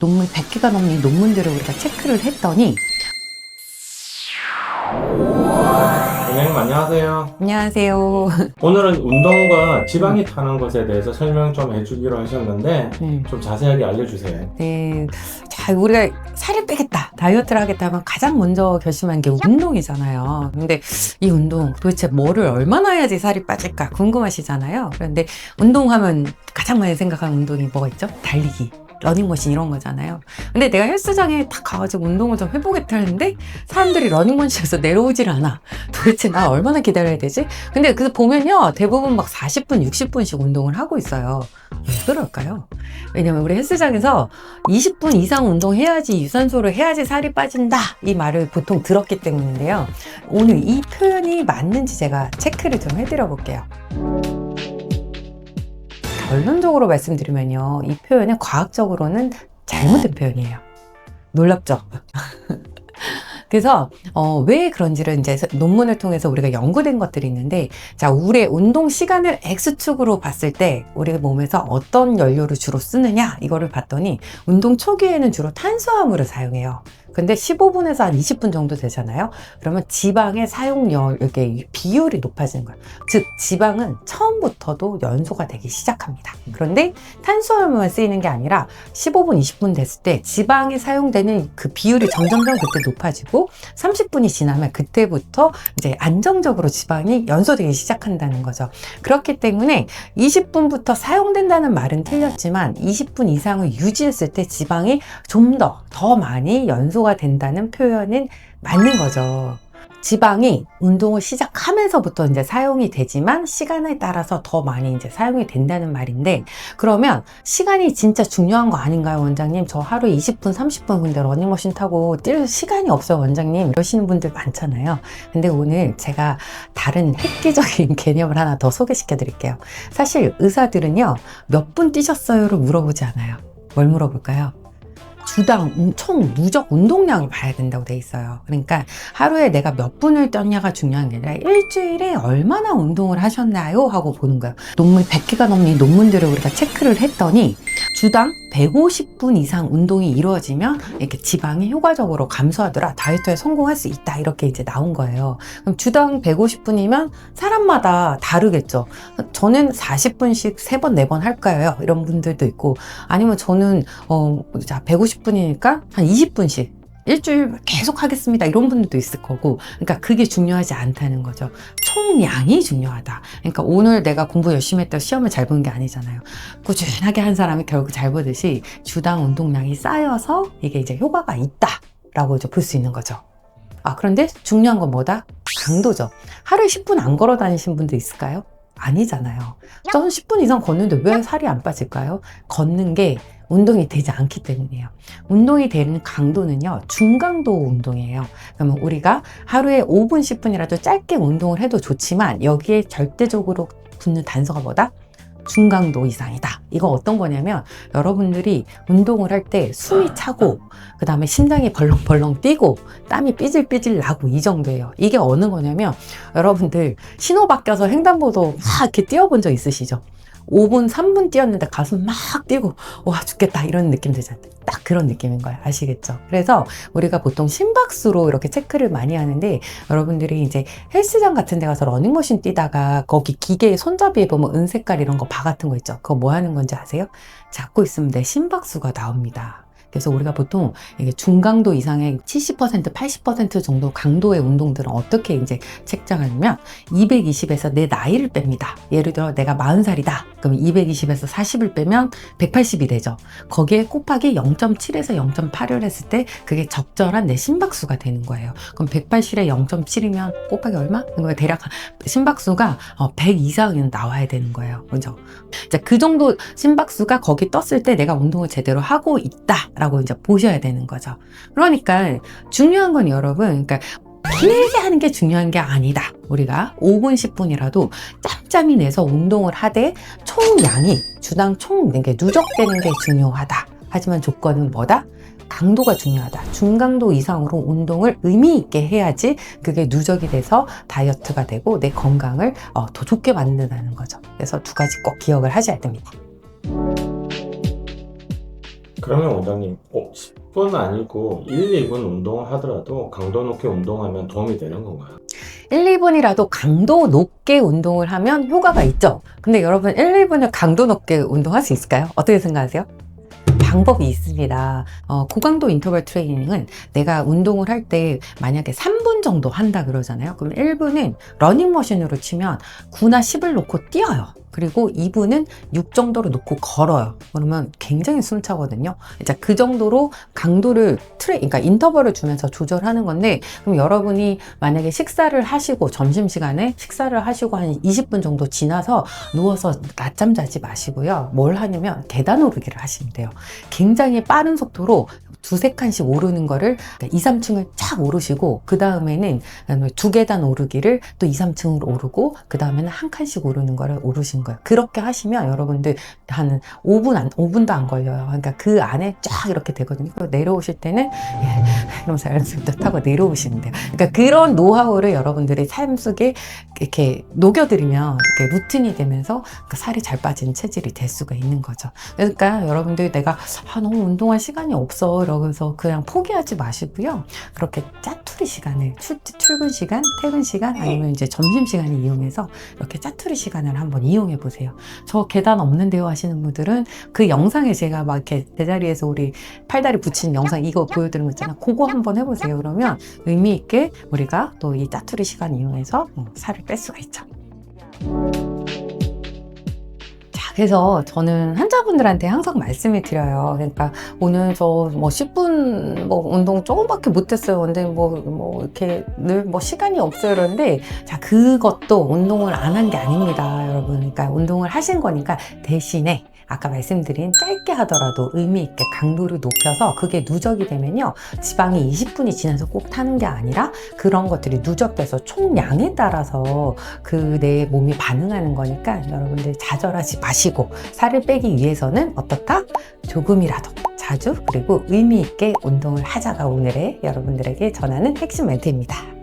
논문 100개가 넘는 논문들을 우리가 체크를 했더니 선생님 안녕하세요. 안녕하세요. 오늘은 운동과 지방이 타는 것에 대해서 설명 좀 해주기로 하셨는데 좀 자세하게 알려주세요. 네. 자, 우리가 살을 빼겠다, 다이어트를 하겠다 하면 가장 먼저 결심한 게 운동이잖아요. 근데 이 운동 도대체 뭐를 얼마나 해야지 살이 빠질까 궁금하시잖아요. 그런데 운동하면 가장 많이 생각하는 운동이 뭐가 있죠? 달리기, 러닝머신 이런 거잖아요. 근데 내가 헬스장에 딱 가가지고 운동을 좀 해보겠다 했는데 사람들이 러닝머신에서 내려오질 않아. 도대체 나 얼마나 기다려야 되지? 근데 그 보면요, 대부분 막 40분, 60분씩 운동을 하고 있어요. 왜 그럴까요? 왜냐면 우리 헬스장에서 20분 이상 운동해야지, 유산소를 해야지 살이 빠진다, 이 말을 보통 들었기 때문인데요. 오늘 이 표현이 맞는지 제가 체크를 좀 해드려 볼게요. 결론적으로 말씀드리면요, 이 표현은 과학적으로는 잘못된 표현이에요. 놀랍죠? 그래서 왜 그런지를 이제 논문을 통해서 우리가 연구된 것들이 있는데, 자, 우리의 운동 시간을 X축으로 봤을 때 우리 몸에서 어떤 연료를 주로 쓰느냐, 이거를 봤더니 운동 초기에는 주로 탄수화물을 사용해요. 근데 15분에서 한 20분 정도 되잖아요. 그러면 지방의 사용량, 이렇게 비율이 높아지는 거예요. 즉, 지방은 처음부터도 연소가 되기 시작합니다. 그런데 탄수화물만 쓰이는 게 아니라 15분, 20분 됐을 때 지방이 사용되는 그 비율이 점점점 그때 높아지고 30분이 지나면 그때부터 이제 안정적으로 지방이 연소되기 시작한다는 거죠. 그렇기 때문에 20분부터 사용된다는 말은 틀렸지만 20분 이상을 유지했을 때 지방이 좀 더 많이 연소가 된다는 표현은 맞는 거죠. 지방이 운동을 시작하면서부터 이제 사용이 되지만 시간에 따라서 더 많이 이제 사용이 된다는 말인데, 그러면 시간이 진짜 중요한 거 아닌가요, 원장님? 저 하루에 20분, 30분 근데 러닝머신 타고 뛸 시간이 없어요, 원장님. 이러시는 분들 많잖아요. 근데 오늘 제가 다른 획기적인 개념을 하나 더 소개시켜 드릴게요. 사실 의사들은요, 몇 분 뛰셨어요를 물어보지 않아요. 뭘 물어볼까요? 주당 총 누적 운동량을 봐야 된다고 돼 있어요. 그러니까 하루에 내가 몇 분을 뛰었냐가 중요한 게 아니라 일주일에 얼마나 운동을 하셨나요? 하고 보는 거예요. 논문 100개가 넘는 논문들을 우리가 체크를 했더니 주당 150분 이상 운동이 이루어지면 이렇게 지방이 효과적으로 감소하더라, 다이어트에 성공할 수 있다, 이렇게 이제 나온 거예요. 그럼 주당 150분이면 사람마다 다르겠죠. 저는 40분씩 3번, 4번 할까요? 이런 분들도 있고, 아니면 저는 150분이니까 한 20분씩 일주일 계속 하겠습니다, 이런 분들도 있을 거고. 그러니까 그게 중요하지 않다는 거죠. 총량이 중요하다. 그러니까 오늘 내가 공부 열심히 했다고 시험을 잘 본 게 아니잖아요. 꾸준하게 한 사람이 결국 잘 보듯이 주당 운동량이 쌓여서 이게 이제 효과가 있다라고 이제 볼 수 있는 거죠. 그런데 중요한 건 뭐다? 강도죠. 하루에 10분 안 걸어 다니신 분도 있을까요? 아니잖아요. 저는 10분 이상 걷는데 왜 살이 안 빠질까요? 걷는 게 운동이 되지 않기 때문이에요. 운동이 되는 강도는요, 중강도 운동이에요. 그러면 우리가 하루에 5분, 10분이라도 짧게 운동을 해도 좋지만 여기에 절대적으로 붙는 단서가 뭐다? 중강도 이상이다. 이거 어떤 거냐면, 여러분들이 운동을 할 때 숨이 차고 그 다음에 심장이 벌렁벌렁 뛰고 땀이 삐질삐질 나고, 이 정도예요. 이게 어느 거냐면, 여러분들 신호 바뀌어서 횡단보도 막 이렇게 뛰어본 적 있으시죠? 5분, 3분 뛰었는데 가슴 막 뛰고 와 죽겠다, 이런 느낌 들잖아요. 딱 그런 느낌인 거예요. 아시겠죠? 그래서 우리가 보통 심박수로 이렇게 체크를 많이 하는데, 여러분들이 이제 헬스장 같은 데 가서 러닝머신 뛰다가 거기 기계 손잡이에 보면 은색깔 이런 거 바 같은 거 있죠? 그거 뭐 하는 건지 아세요? 잡고 있으면 내 심박수가 나옵니다. 그래서 우리가 보통 이게 중강도 이상의 70%, 80% 정도 강도의 운동들은 어떻게 이제 책정하냐면, 220에서 내 나이를 뺍니다. 예를 들어 내가 40살이다. 그럼 220에서 40을 빼면 180이 되죠. 거기에 곱하기 0.7에서 0.8을 했을 때 그게 적절한 내 심박수가 되는 거예요. 그럼 180에 0.7이면 곱하기 얼마? 그러니까 대략 심박수가 100 이상은 나와야 되는 거예요. 그죠? 그 정도 심박수가 거기 떴을 때 내가 운동을 제대로 하고 있다 라고 이제 보셔야 되는 거죠. 그러니까 중요한 건 여러분, 그러니까 길게 하는 게 중요한 게 아니다. 우리가 5분, 10분이라도 짬짬이 내서 운동을 하되 총량이 주당 총 이게 누적되는 게 중요하다. 하지만 조건은 뭐다? 강도가 중요하다. 중강도 이상으로 운동을 의미 있게 해야지 그게 누적이 돼서 다이어트가 되고 내 건강을 더 좋게 만든다는 거죠. 그래서 두 가지 꼭 기억을 하셔야 됩니다. 그러면 원장님 10분 아니고 1, 2분 운동을 하더라도 강도 높게 운동하면 도움이 되는 건가요? 1, 2분이라도 강도 높게 운동을 하면 효과가 있죠. 근데 여러분 1, 2분을 강도 높게 운동할 수 있을까요? 어떻게 생각하세요? 방법이 있습니다. 고강도 인터벌 트레이닝은 내가 운동을 할 때 만약에 3분 정도 한다 그러잖아요. 그럼 1분은 러닝머신으로 치면 9나 10을 놓고 뛰어요. 그리고 2분은 6 정도로 놓고 걸어요. 그러면 굉장히 숨차거든요. 이제 그 정도로 강도를 그러니까 인터벌을 주면서 조절하는 건데, 그럼 여러분이 만약에 식사를 하시고 점심시간에 식사를 하시고 한 20분 정도 지나서 누워서 낮잠 자지 마시고요. 뭘 하냐면 계단 오르기를 하시면 돼요. 굉장히 빠른 속도로 두세 칸씩 오르는 거를 2, 3층을 쫙 오르시고, 그 다음에는 2계단 오르기를 또 2, 3층으로 오르고, 그 다음에는 한 칸씩 오르는 거를 오르신 거예요. 그렇게 하시면 여러분들 한 5분도 안 걸려요. 그러니까 그 안에 쫙 이렇게 되거든요. 그리고 내려오실 때는 이러면서 앨리스부터 타고 내려오시면 돼요. 그러니까 그런 노하우를 여러분들의 삶 속에 이렇게 녹여드리면 이렇게 루틴이 되면서 살이 잘 빠지는 체질이 될 수가 있는 거죠. 그러니까 여러분들 내가 너무 운동할 시간이 없어 이러면서 그냥 포기하지 마시고요. 그렇게 짜투리 시간을 출근 시간, 퇴근 시간, 아니면 이제 점심 시간을 이용해서 이렇게 짜투리 시간을 한번 이용해 보세요. 저 계단 없는데요 하시는 분들은 그 영상에 제가 막 이렇게 제자리에서 우리 팔다리 붙이는 영상 이거 보여드린 거 있잖아. 그거 한번 해보세요. 그러면 의미 있게 우리가 또 이 짜투리 시간 이용해서 살을 뺄 수가 있죠. 그래서 저는 환자분들한테 항상 말씀을 드려요. 그러니까 오늘 저 10분 운동 조금밖에 못했어요. 근데 이렇게 늘 시간이 없어요. 그런데 자, 그것도 운동을 안 한 게 아닙니다, 여러분. 그러니까 운동을 하신 거니까 대신에 아까 말씀드린 짧게 하더라도 의미 있게 강도를 높여서 그게 누적이 되면요. 지방이 20분이 지나서 꼭 타는 게 아니라 그런 것들이 누적돼서 총량에 따라서 내 몸이 반응하는 거니까 여러분들 좌절하지 마시고 살을 빼기 위해서는 어떻다? 조금이라도 자주 그리고 의미 있게 운동을 하자가 오늘의 여러분들에게 전하는 핵심 멘트입니다.